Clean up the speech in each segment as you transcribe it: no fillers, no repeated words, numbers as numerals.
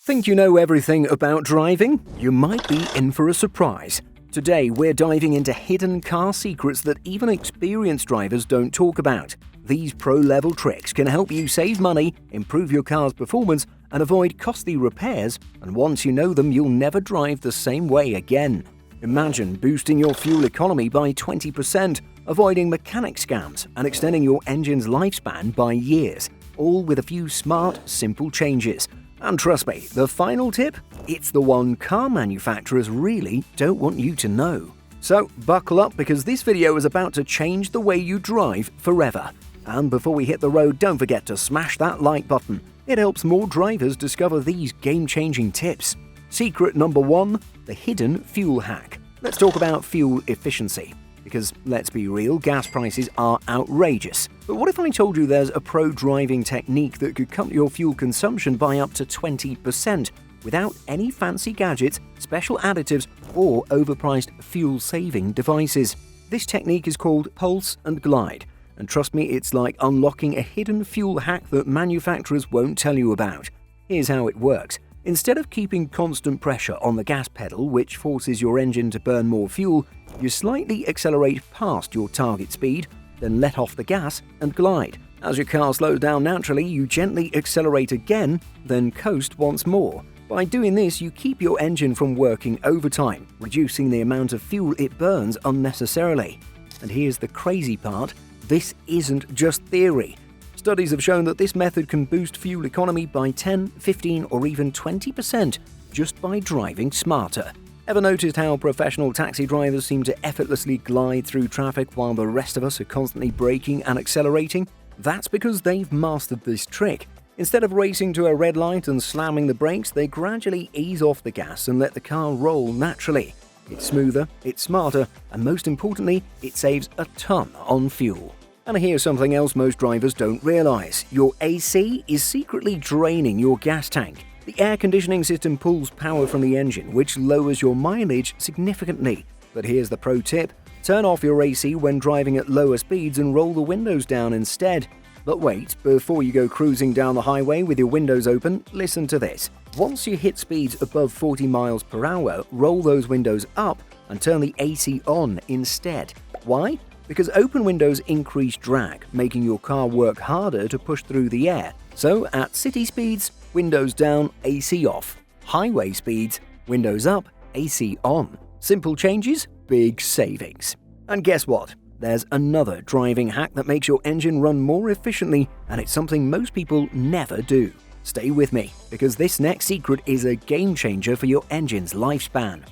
Think you know everything about driving? You might be in for a surprise. Today, we're diving into hidden car secrets that even experienced drivers don't talk about. These pro-level tricks can help you save money, improve your car's performance, and avoid costly repairs, and once you know them, you'll never drive the same way again. Imagine boosting your fuel economy by 20%, avoiding mechanic scams, and extending your engine's lifespan by years, all with a few smart, simple changes. And trust me, the final tip? It's the one car manufacturers really don't want you to know. So buckle up because this video is about to change the way you drive forever. And before we hit the road, don't forget to smash that like button. It helps more drivers discover these game-changing tips. Secret number 1, the hidden fuel hack. Let's talk about fuel efficiency. Because let's be real, gas prices are outrageous. But what if I told you there's a pro-driving technique that could cut your fuel consumption by up to 20% without any fancy gadgets, special additives, or overpriced fuel-saving devices? This technique is called Pulse and Glide. And trust me, it's like unlocking a hidden fuel hack that manufacturers won't tell you about. Here's how it works. Instead of keeping constant pressure on the gas pedal, which forces your engine to burn more fuel, you slightly accelerate past your target speed, then let off the gas and glide. As your car slows down naturally, you gently accelerate again, then coast once more. By doing this, you keep your engine from working overtime, reducing the amount of fuel it burns unnecessarily. And here's the crazy part, this isn't just theory. Studies have shown that this method can boost fuel economy by 10, 15, or even 20% just by driving smarter. Ever noticed how professional taxi drivers seem to effortlessly glide through traffic while the rest of us are constantly braking and accelerating? That's because they've mastered this trick. Instead of racing to a red light and slamming the brakes, they gradually ease off the gas and let the car roll naturally. It's smoother, it's smarter, and most importantly, it saves a ton on fuel. And here's something else most drivers don't realize. Your AC is secretly draining your gas tank. The air conditioning system pulls power from the engine, which lowers your mileage significantly. But here's the pro tip. Turn off your AC when driving at lower speeds and roll the windows down instead. But wait, before you go cruising down the highway with your windows open, listen to this. Once you hit speeds above 40 miles per hour, roll those windows up and turn the AC on instead. Why? Because open windows increase drag, making your car work harder to push through the air. So at city speeds, windows down, AC off. Highway speeds, windows up, AC on. Simple changes, big savings. And guess what? There's another driving hack that makes your engine run more efficiently, and it's something most people never do. Stay with me, because this next secret is a game changer for your engine's lifespan.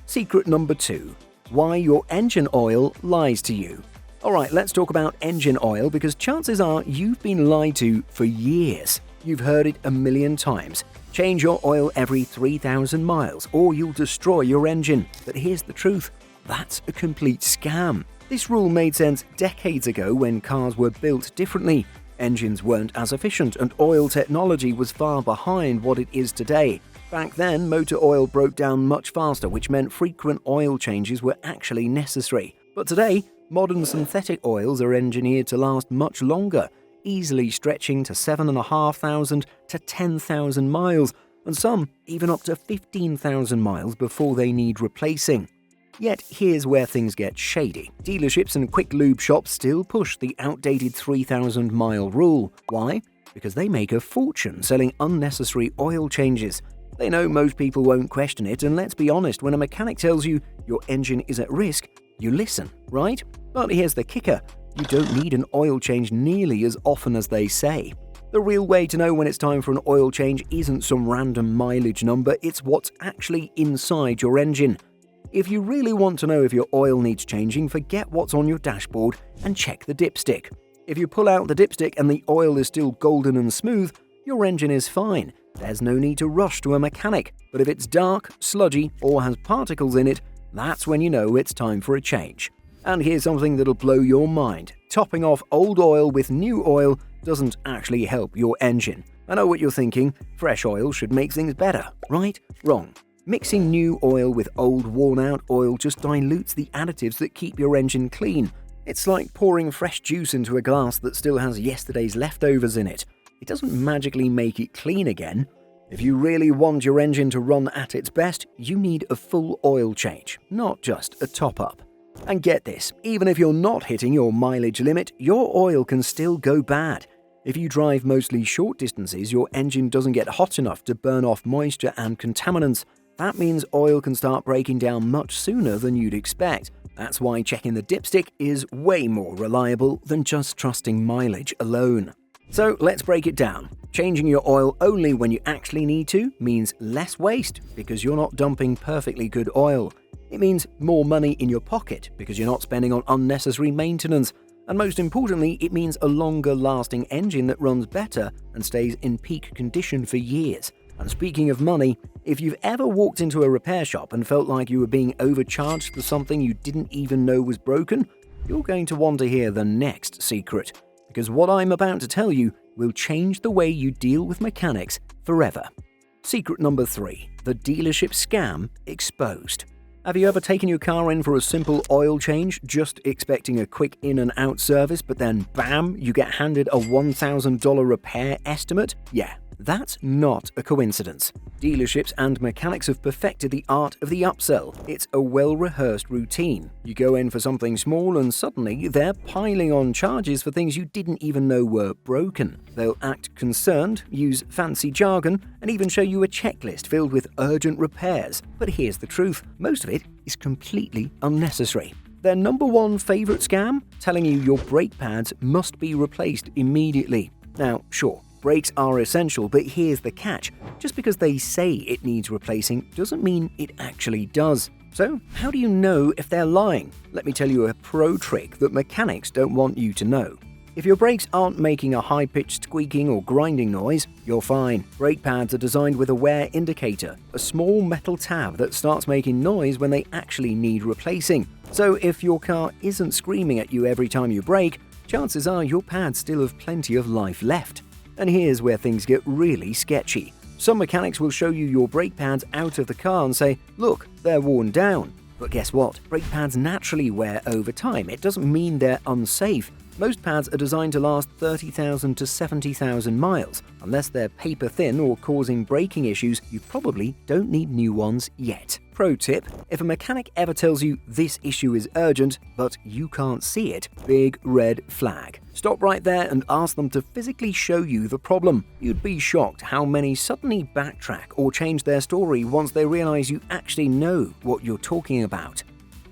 Secret number 2. Why your engine oil lies to you. Alright, let's talk about engine oil because chances are you've been lied to for years. You've heard it a million times. Change your oil every 3,000 miles or you'll destroy your engine. But here's the truth, that's a complete scam. This rule made sense decades ago when cars were built differently. Engines weren't as efficient and oil technology was far behind what it is today. Back then, motor oil broke down much faster, which meant frequent oil changes were actually necessary. But today, modern synthetic oils are engineered to last much longer, easily stretching to 7,500 to 10,000 miles, and some even up to 15,000 miles before they need replacing. Yet here's where things get shady. Dealerships and quick lube shops still push the outdated 3,000-mile rule. Why? Because they make a fortune selling unnecessary oil changes. They know most people won't question it, and let's be honest, when a mechanic tells you your engine is at risk, you listen, right? But here's the kicker. You don't need an oil change nearly as often as they say. The real way to know when it's time for an oil change isn't some random mileage number, it's what's actually inside your engine. If you really want to know if your oil needs changing, forget what's on your dashboard and check the dipstick. If you pull out the dipstick and the oil is still golden and smooth, your engine is fine. There's no need to rush to a mechanic, but if it's dark, sludgy, or has particles in it, that's when you know it's time for a change. And here's something that'll blow your mind. Topping off old oil with new oil doesn't actually help your engine. I know what you're thinking, fresh oil should make things better, right? Wrong. Mixing new oil with old worn-out oil just dilutes the additives that keep your engine clean. It's like pouring fresh juice into a glass that still has yesterday's leftovers in it. It doesn't magically make it clean again. If you really want your engine to run at its best, you need a full oil change, not just a top-up. And get this, even if you're not hitting your mileage limit, your oil can still go bad. If you drive mostly short distances, your engine doesn't get hot enough to burn off moisture and contaminants. That means oil can start breaking down much sooner than you'd expect. That's why checking the dipstick is way more reliable than just trusting mileage alone. So let's break it down. Changing your oil only when you actually need to means less waste because you're not dumping perfectly good oil. It means more money in your pocket because you're not spending on unnecessary maintenance. And most importantly, it means a longer-lasting engine that runs better and stays in peak condition for years. And speaking of money, if you've ever walked into a repair shop and felt like you were being overcharged for something you didn't even know was broken, you're going to want to hear the next secret. Because what I'm about to tell you will change the way you deal with mechanics forever. Secret number 3. The dealership scam exposed. Have you ever taken your car in for a simple oil change, just expecting a quick in and out service, but then bam, you get handed a $1,000 repair estimate? Yeah, that's not a coincidence. Dealerships and mechanics have perfected the art of the upsell. It's a well-rehearsed routine. You go in for something small and suddenly they're piling on charges for things you didn't even know were broken. They'll act concerned, use fancy jargon, and even show you a checklist filled with urgent repairs. But here's the truth, most of it is completely unnecessary. Their number one favorite scam? Telling you your brake pads must be replaced immediately. Now, sure, brakes are essential, but here's the catch. Just because they say it needs replacing doesn't mean it actually does. So, how do you know if they're lying? Let me tell you a pro trick that mechanics don't want you to know. If your brakes aren't making a high-pitched squeaking or grinding noise, you're fine. Brake pads are designed with a wear indicator, a small metal tab that starts making noise when they actually need replacing. So if your car isn't screaming at you every time you brake, chances are your pads still have plenty of life left. And here's where things get really sketchy. Some mechanics will show you your brake pads out of the car and say, look, they're worn down. But guess what? Brake pads naturally wear over time. It doesn't mean they're unsafe. Most pads are designed to last 30,000 to 70,000 miles. Unless they're paper thin or causing braking issues, you probably don't need new ones yet. Pro tip, if a mechanic ever tells you this issue is urgent, but you can't see it, big red flag. Stop right there and ask them to physically show you the problem. You'd be shocked how many suddenly backtrack or change their story once they realize you actually know what you're talking about.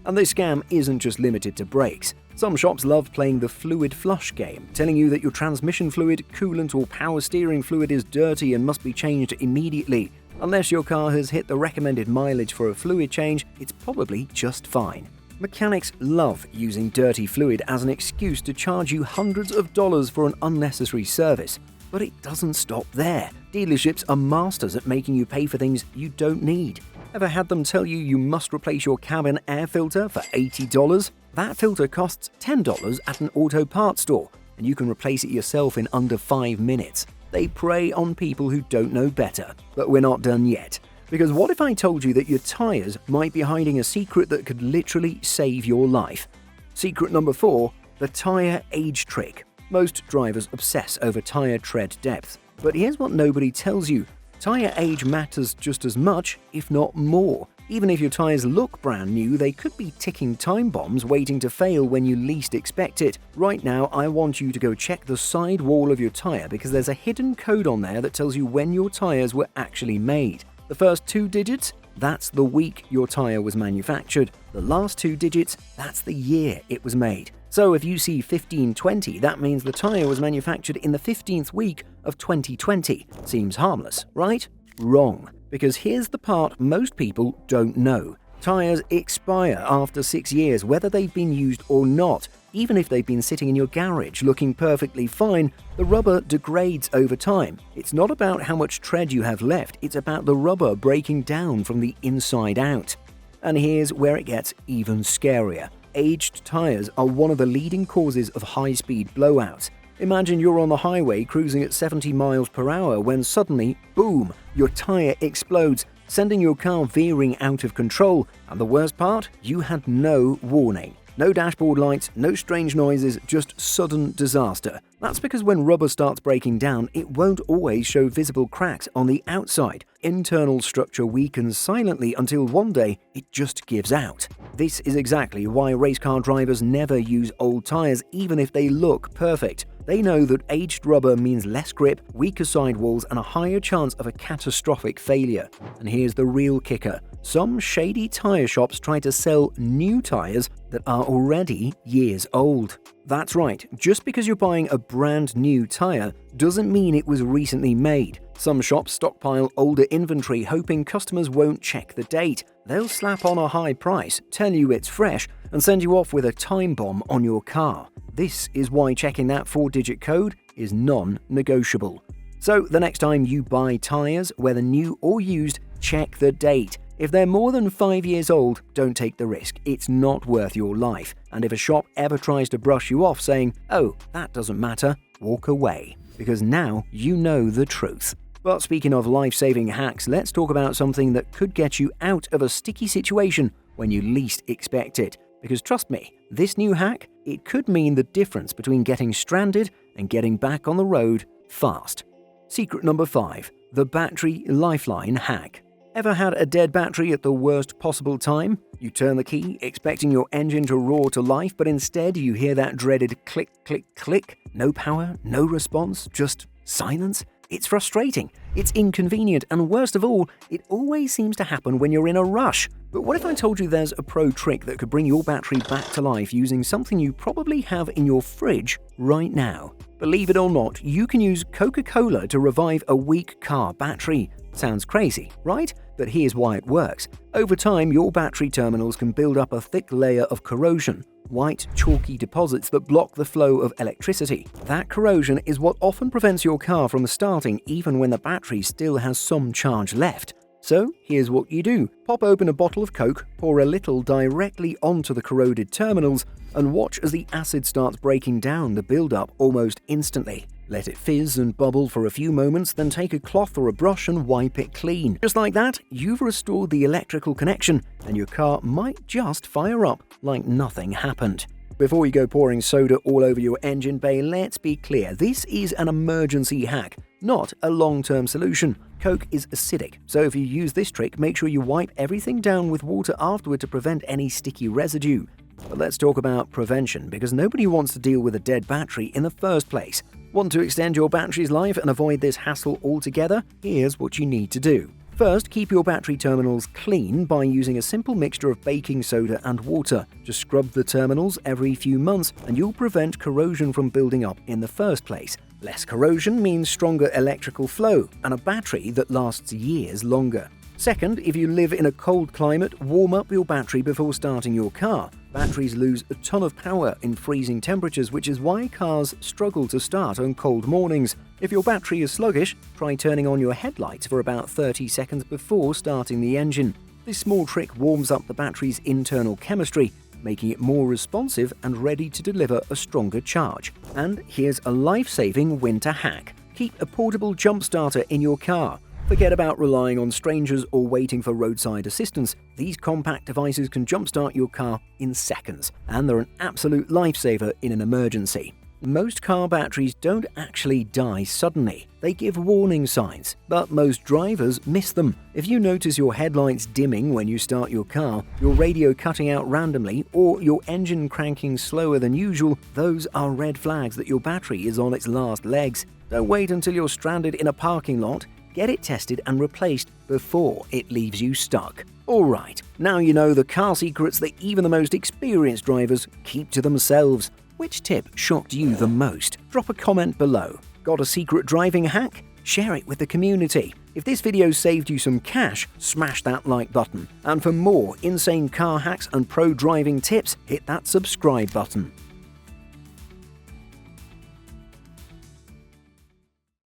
And this scam isn't just limited to brakes. Some shops love playing the fluid flush game, telling you that your transmission fluid, coolant or power steering fluid is dirty and must be changed immediately. Unless your car has hit the recommended mileage for a fluid change, it's probably just fine. Mechanics love using dirty fluid as an excuse to charge you hundreds of dollars for an unnecessary service. But it doesn't stop there. Dealerships are masters at making you pay for things you don't need. Ever had them tell you you must replace your cabin air filter for $80? That filter costs $10 at an auto parts store, and you can replace it yourself in under 5 minutes. They prey on people who don't know better. But we're not done yet. Because what if I told you that your tires might be hiding a secret that could literally save your life? Secret number 4, the tire age trick. Most drivers obsess over tire tread depth. But here's what nobody tells you. Tire age matters just as much, if not more. Even if your tires look brand new, they could be ticking time bombs waiting to fail when you least expect it. Right now, I want you to go check the side wall of your tire because there's a hidden code on there that tells you when your tires were actually made. The first 2 digits, that's the week your tire was manufactured. The last 2 digits, that's the year it was made. So if you see 1520, that means the tire was manufactured in the 15th week of 2020. Seems harmless, right? Wrong. Because here's the part most people don't know. Tires expire after 6 years, whether they've been used or not. Even if they've been sitting in your garage looking perfectly fine, the rubber degrades over time. It's not about how much tread you have left, it's about the rubber breaking down from the inside out. And here's where it gets even scarier. Aged tires are one of the leading causes of high-speed blowouts. Imagine you're on the highway cruising at 70 miles per hour when suddenly, boom, your tire explodes, sending your car veering out of control. And the worst part? You had no warning. No dashboard lights, no strange noises, just sudden disaster. That's because when rubber starts breaking down, it won't always show visible cracks on the outside. Internal structure weakens silently until one day it just gives out. This is exactly why race car drivers never use old tires even if they look perfect. They know that aged rubber means less grip, weaker sidewalls, and a higher chance of a catastrophic failure. And here's the real kicker. Some shady tire shops try to sell new tires that are already years old. That's right, just because you're buying a brand new tire doesn't mean it was recently made. Some shops stockpile older inventory hoping customers won't check the date. They'll slap on a high price, tell you it's fresh, and send you off with a time bomb on your car. This is why checking that 4-digit code is non-negotiable. So the next time you buy tires, whether new or used, check the date. If they're more than 5 years old, don't take the risk. It's not worth your life. And if a shop ever tries to brush you off saying, "Oh, that doesn't matter," walk away. Because now you know the truth. But speaking of life-saving hacks, let's talk about something that could get you out of a sticky situation when you least expect it. Because trust me, this new hack, it could mean the difference between getting stranded and getting back on the road fast. Secret number 5, the battery lifeline hack. Ever had a dead battery at the worst possible time? You turn the key, expecting your engine to roar to life, but instead you hear that dreaded click, click, click. No power, no response, just silence. It's frustrating, it's inconvenient, and worst of all, it always seems to happen when you're in a rush. But what if I told you there's a pro trick that could bring your battery back to life using something you probably have in your fridge right now? Believe it or not, you can use Coca-Cola to revive a weak car battery. Sounds crazy, right? But here's why it works. Over time, your battery terminals can build up a thick layer of corrosion, white, chalky deposits that block the flow of electricity. That corrosion is what often prevents your car from starting even when the battery still has some charge left. So here's what you do. Pop open a bottle of Coke, pour a little directly onto the corroded terminals, and watch as the acid starts breaking down the buildup almost instantly. Let it fizz and bubble for a few moments, then take a cloth or a brush and wipe it clean. Just like that, you've restored the electrical connection, and your car might just fire up like nothing happened. Before you go pouring soda all over your engine bay, let's be clear, this is an emergency hack, not a long-term solution. Coke is acidic, so if you use this trick, make sure you wipe everything down with water afterward to prevent any sticky residue. But let's talk about prevention, because nobody wants to deal with a dead battery in the first place. Want to extend your battery's life and avoid this hassle altogether? Here's what you need to do. First, keep your battery terminals clean by using a simple mixture of baking soda and water. Just scrub the terminals every few months and you'll prevent corrosion from building up in the first place. Less corrosion means stronger electrical flow and a battery that lasts years longer. Second, if you live in a cold climate, warm up your battery before starting your car. Batteries lose a ton of power in freezing temperatures, which is why cars struggle to start on cold mornings. If your battery is sluggish, try turning on your headlights for about 30 seconds before starting the engine. This small trick warms up the battery's internal chemistry, making it more responsive and ready to deliver a stronger charge. And here's a life-saving winter hack. Keep a portable jump starter in your car. Forget about relying on strangers or waiting for roadside assistance. These compact devices can jumpstart your car in seconds, and they're an absolute lifesaver in an emergency. Most car batteries don't actually die suddenly. They give warning signs, but most drivers miss them. If you notice your headlights dimming when you start your car, your radio cutting out randomly, or your engine cranking slower than usual, those are red flags that your battery is on its last legs. Don't wait until you're stranded in a parking lot. Get it tested and replaced before it leaves you stuck. Alright, now you know the car secrets that even the most experienced drivers keep to themselves. Which tip shocked you the most? Drop a comment below. Got a secret driving hack? Share it with the community. If this video saved you some cash, smash that like button. And for more insane car hacks and pro driving tips, hit that subscribe button.